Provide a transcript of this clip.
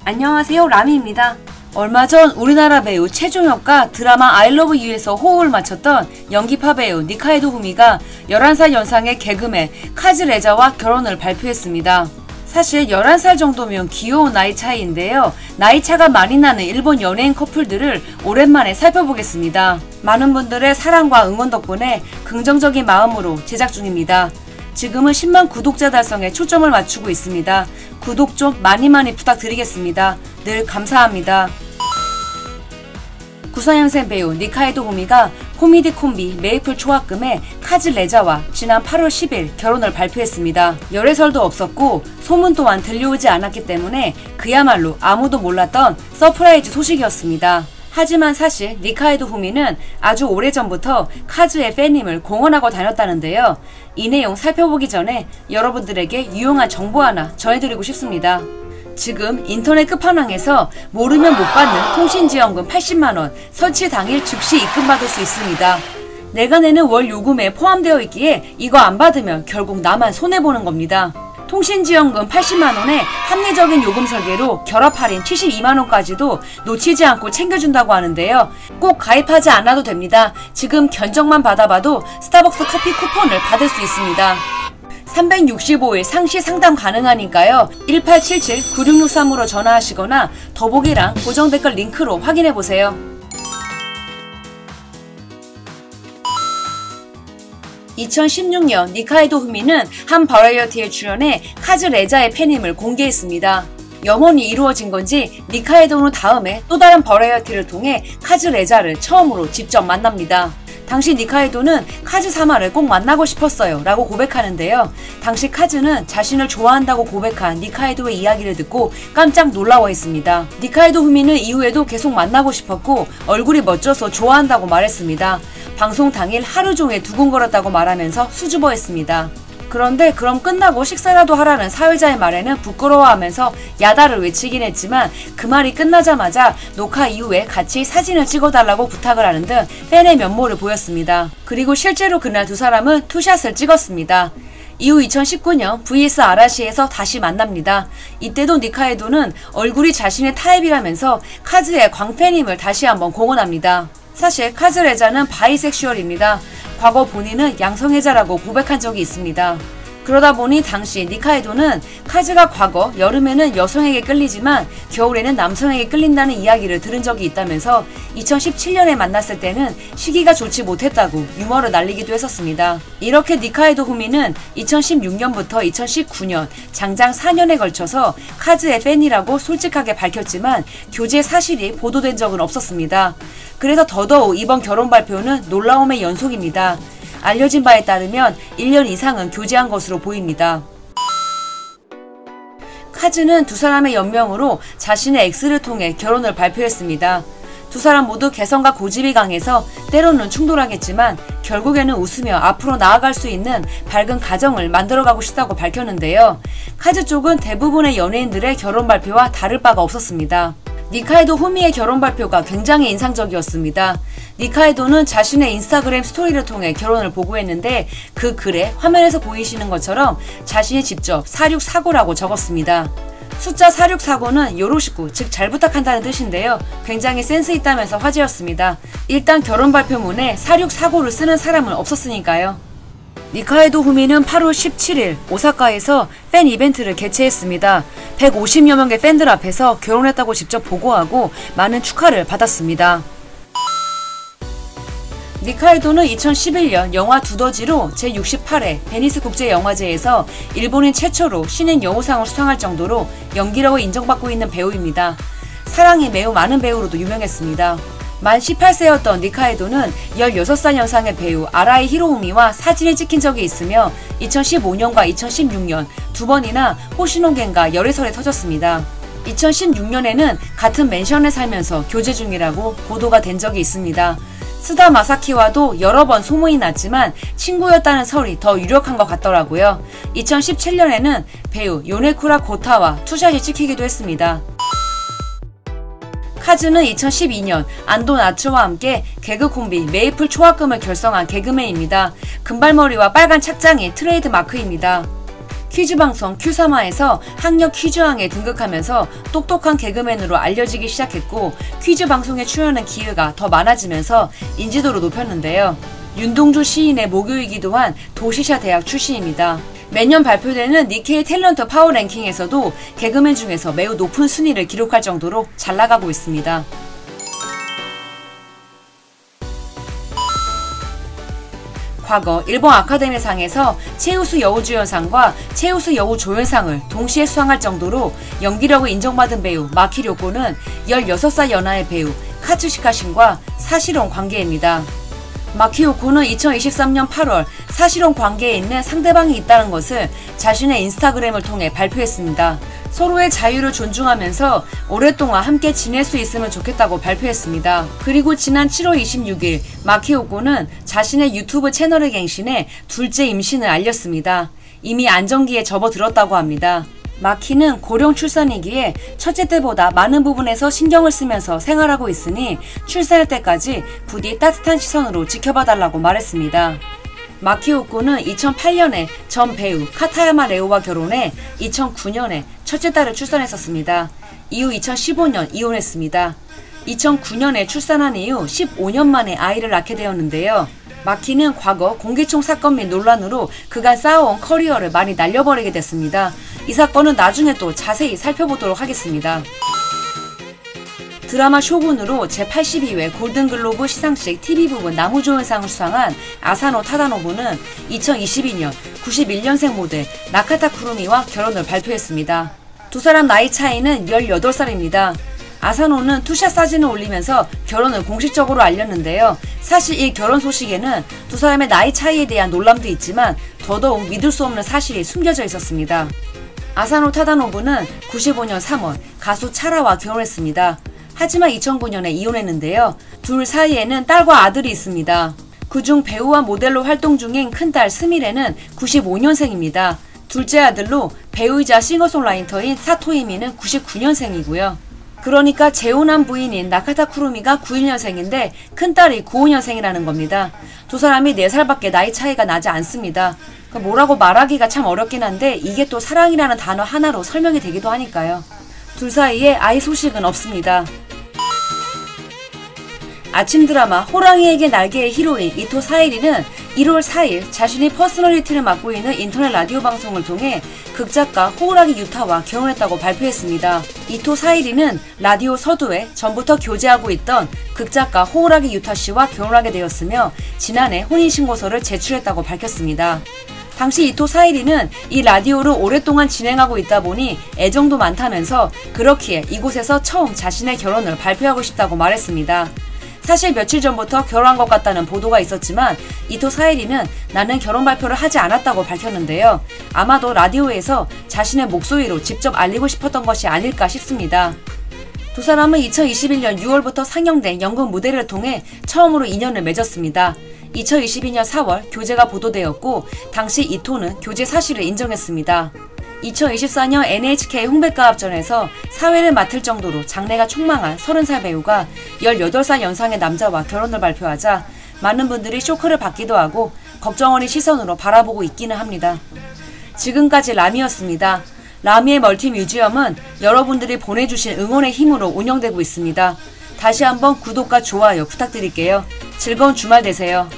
안녕하세요, 라미입니다. 얼마 전 우리나라 배우 최종혁과 드라마 I Love You에서 호흡을 맞췄던 연기파 배우 니카이도 후미가 11살 연상의 개그맨 카즈 레자와 결혼을 발표했습니다. 사실 11살 정도면 귀여운 나이 차이인데요. 나이 차가 많이 나는 일본 연예인 커플들을 오랜만에 살펴보겠습니다. 많은 분들의 사랑과 응원 덕분에 긍정적인 마음으로 제작 중입니다. 지금은 10만 구독자 달성에 초점을 맞추고 있습니다. 구독 좀 많이 부탁드리겠습니다. 늘 감사합니다. 94년생 배우 니카이도 후미가 코미디 콤비 메이플 초합금의 카즈 레자와 지난 8월 10일 결혼을 발표했습니다. 열애설도 없었고 소문 또한 들려오지 않았기 때문에 그야말로 아무도 몰랐던 서프라이즈 소식이었습니다. 하지만 사실 니카이도 후미는 아주 오래전부터 카즈의 팬임을 공언하고 다녔다는데요. 이 내용 살펴보기 전에 여러분들에게 유용한 정보 하나 전해드리고 싶습니다. 지금 인터넷 끝판왕에서 모르면 못 받는 통신지원금 80만원 설치 당일 즉시 입금받을 수 있습니다. 내가 내는 월 요금에 포함되어 있기에 이거 안 받으면 결국 나만 손해보는 겁니다. 통신지원금 80만원에 합리적인 요금 설계로 결합 할인 72만원까지도 놓치지 않고 챙겨준다고 하는데요. 꼭 가입하지 않아도 됩니다. 지금 견적만 받아봐도 스타벅스 커피 쿠폰을 받을 수 있습니다. 365일 상시 상담 가능하니까요. 1877-9663으로 전화하시거나 더보기랑 고정 댓글 링크로 확인해보세요. 2016년 니카이도 후미는 한 버라이어티에 출연해 카즈 레자의 팬임을 공개했습니다. 염원이 이루어진 건지 니카이도는 다음에 또 다른 버라이어티를 통해 카즈 레자를 처음으로 직접 만납니다. 당시 니카이도는 카즈 사마를 꼭 만나고 싶었어요 라고 고백하는데요. 당시 카즈는 자신을 좋아한다고 고백한 니카이도의 이야기를 듣고 깜짝 놀라워했습니다. 니카이도 후미는 이후에도 계속 만나고 싶었고 얼굴이 멋져서 좋아한다고 말했습니다. 방송 당일 하루 종일 두근거렸다고 말하면서 수줍어했습니다. 그런데 그럼 끝나고 식사라도 하라는 사회자의 말에는 부끄러워하면서 야다를 외치긴 했지만 그 말이 끝나자마자 녹화 이후에 같이 사진을 찍어달라고 부탁을 하는 등 팬의 면모를 보였습니다. 그리고 실제로 그날 두 사람은 투샷을 찍었습니다. 이후 2019년 vs 아라시에서 다시 만납니다. 이때도 니카이도는 얼굴이 자신의 타입이라면서 카즈의 광팬임을 다시 한번 공언합니다. 사실 카즈 레자는 바이섹슈얼입니다. 과거 본인은 양성애자라고 고백한 적이 있습니다. 그러다 보니 당시 니카이도는 카즈가 과거 여름에는 여성에게 끌리지만 겨울에는 남성에게 끌린다는 이야기를 들은 적이 있다면서 2017년에 만났을 때는 시기가 좋지 못했다고 유머를 날리기도 했었습니다. 이렇게 니카이도 후미는 2016년부터 2019년 장장 4년에 걸쳐서 카즈의 팬이라고 솔직하게 밝혔지만 교제 사실이 보도된 적은 없었습니다. 그래서 더더욱 이번 결혼 발표는 놀라움의 연속입니다. 알려진 바에 따르면 1년 이상은 교제한 것으로 보입니다. 카즈는 두 사람의 연명으로 자신의 엑스를 통해 결혼을 발표했습니다. 두 사람 모두 개성과 고집이 강해서 때로는 충돌하겠지만 결국에는 웃으며 앞으로 나아갈 수 있는 밝은 가정을 만들어가고 싶다고 밝혔는데요. 카즈 쪽은 대부분의 연예인들의 결혼 발표와 다를 바가 없었습니다. 니카이도 후미의 결혼 발표가 굉장히 인상적이었습니다. 니카이도는 자신의 인스타그램 스토리를 통해 결혼을 보고했는데 그 글에 화면에서 보이시는 것처럼 자신이 직접 464고라고 적었습니다. 숫자 464고는 요로시쿠, 즉 잘 부탁한다는 뜻인데요. 굉장히 센스 있다면서 화제였습니다. 일단 결혼 발표문에 464고를 쓰는 사람은 없었으니까요. 니카이도 후미는 8월 17일 오사카에서 팬 이벤트를 개최했습니다. 150여 명의 팬들 앞에서 결혼했다고 직접 보고하고 많은 축하를 받았습니다. 니카이도는 2011년 영화 두더지로 제68회 베니스 국제영화제에서 일본인 최초로 신인 여우상을 수상할 정도로 연기력을 인정받고 있는 배우입니다. 사랑이 매우 많은 배우로도 유명했습니다. 만 18세였던 니카이도는 16살 연상의 배우 아라이 히로우미와 사진이 찍힌 적이 있으며 2015년과 2016년 두 번이나 호시노겐과 열애설이 터졌습니다. 2016년에는 같은 맨션에 살면서 교제 중이라고 보도가 된 적이 있습니다. 스다 마사키와도 여러 번 소문이 났지만 친구였다는 설이 더 유력한 것 같더라고요. 2017년에는 배우 요네쿠라 고타와 투샷이 찍히기도 했습니다. 카즈는 2012년 안도 나츠와 함께 개그 콤비 메이플 초합금을 결성한 개그맨입니다. 금발머리와 빨간 착장이 트레이드 마크입니다. 퀴즈 방송 큐사마에서 학력 퀴즈왕에 등극하면서 똑똑한 개그맨으로 알려지기 시작했고 퀴즈 방송에 출연하는 기회가 더 많아지면서 인지도를 높였는데요. 윤동주 시인의 모교이기도 한 도시샤 대학 출신입니다. 매년 발표되는 니케이 탤런트 파워 랭킹에서도 개그맨 중에서 매우 높은 순위를 기록할 정도로 잘 나가고 있습니다. 과거 일본 아카데미상에서 최우수 여우주연상과 최우수 여우조연상을 동시에 수상할 정도로 연기력을 인정받은 배우 마키료코는 16살 연하의 배우 카츠시카 신과 사실혼 관계입니다. 마키요코는 2023년 8월 사실혼 관계에 있는 상대방이 있다는 것을 자신의 인스타그램을 통해 발표했습니다. 서로의 자유를 존중하면서 오랫동안 함께 지낼 수 있으면 좋겠다고 발표했습니다. 그리고 지난 7월 26일 마키요코는 자신의 유튜브 채널을 갱신해 둘째 임신을 알렸습니다. 이미 안정기에 접어들었다고 합니다. 마키는 고령 출산이기에 첫째 때보다 많은 부분에서 신경을 쓰면서 생활하고 있으니 출산할 때까지 부디 따뜻한 시선으로 지켜봐달라고 말했습니다. 마키오코는 2008년에 전 배우 카타야마 레오와 결혼해 2009년에 첫째 딸을 출산했었습니다. 이후 2015년 이혼했습니다. 2009년에 출산한 이후 15년 만에 아이를 낳게 되었는데요. 마키는 과거 공기총 사건 및 논란으로 그간 쌓아온 커리어를 많이 날려버리게 됐습니다. 이 사건은 나중에 또 자세히 살펴보도록 하겠습니다. 드라마 쇼군으로 제82회 골든글로브 시상식 TV 부분 나무조연상을 수상한 아사노 타다노부는 2022년 91년생 모델 나카타 쿠루미와 결혼을 발표했습니다. 두 사람 나이 차이는 18살입니다. 아사노는 투샷 사진을 올리면서 결혼을 공식적으로 알렸는데요. 사실 이 결혼 소식에는 두 사람의 나이 차이에 대한 논란도 있지만 더더욱 믿을 수 없는 사실이 숨겨져 있었습니다. 아사노 타다노부는 95년 3월 가수 차라와 결혼했습니다. 하지만 2009년에 이혼했는데요. 둘 사이에는 딸과 아들이 있습니다. 그중 배우와 모델로 활동 중인 큰딸 스미레는 95년생입니다. 둘째 아들로 배우이자 싱어송라이터인 사토이미는 99년생이고요. 그러니까 재혼한 부인인 나카타 쿠루미가 91년생인데 큰딸이 95년생이라는 겁니다. 두 사람이 4살밖에 나이 차이가 나지 않습니다. 뭐라고 말하기가 참 어렵긴 한데 이게 또 사랑이라는 단어 하나로 설명이 되기도 하니까요. 둘 사이에 아이 소식은 없습니다. 아침 드라마 호랑이에게 날개의 히로인 이토 사이리는 1월 4일 자신이 퍼스널리티를 맡고 있는 인터넷 라디오 방송을 통해 극작가 호우라기 유타와 결혼했다고 발표했습니다. 이토 사이리는 라디오 서두에 전부터 교제하고 있던 극작가 호우라기 유타 씨와 결혼하게 되었으며 지난해 혼인신고서를 제출했다고 밝혔습니다. 당시 이토 사이리는 이 라디오를 오랫동안 진행하고 있다 보니 애정도 많다면서 그렇기에 이곳에서 처음 자신의 결혼을 발표하고 싶다고 말했습니다. 사실 며칠 전부터 결혼한 것 같다는 보도가 있었지만 이토 사이리는 나는 결혼 발표를 하지 않았다고 밝혔는데요. 아마도 라디오에서 자신의 목소리로 직접 알리고 싶었던 것이 아닐까 싶습니다. 두 사람은 2021년 6월부터 상영된 연극 무대를 통해 처음으로 인연을 맺었습니다. 2022년 4월 교제가 보도되었고 당시 이토는 교제 사실을 인정했습니다. 2024년 NHK 홍백가합전에서 사회를 맡을 정도로 장래가 촉망한 30살 배우가 18살 연상의 남자와 결혼을 발표하자 많은 분들이 쇼크를 받기도 하고 걱정 어린 시선으로 바라보고 있기는 합니다. 지금까지 라미였습니다. 라미의 멀티뮤지엄은 여러분들이 보내주신 응원의 힘으로 운영되고 있습니다. 다시 한번 구독과 좋아요 부탁드릴게요. 즐거운 주말 되세요.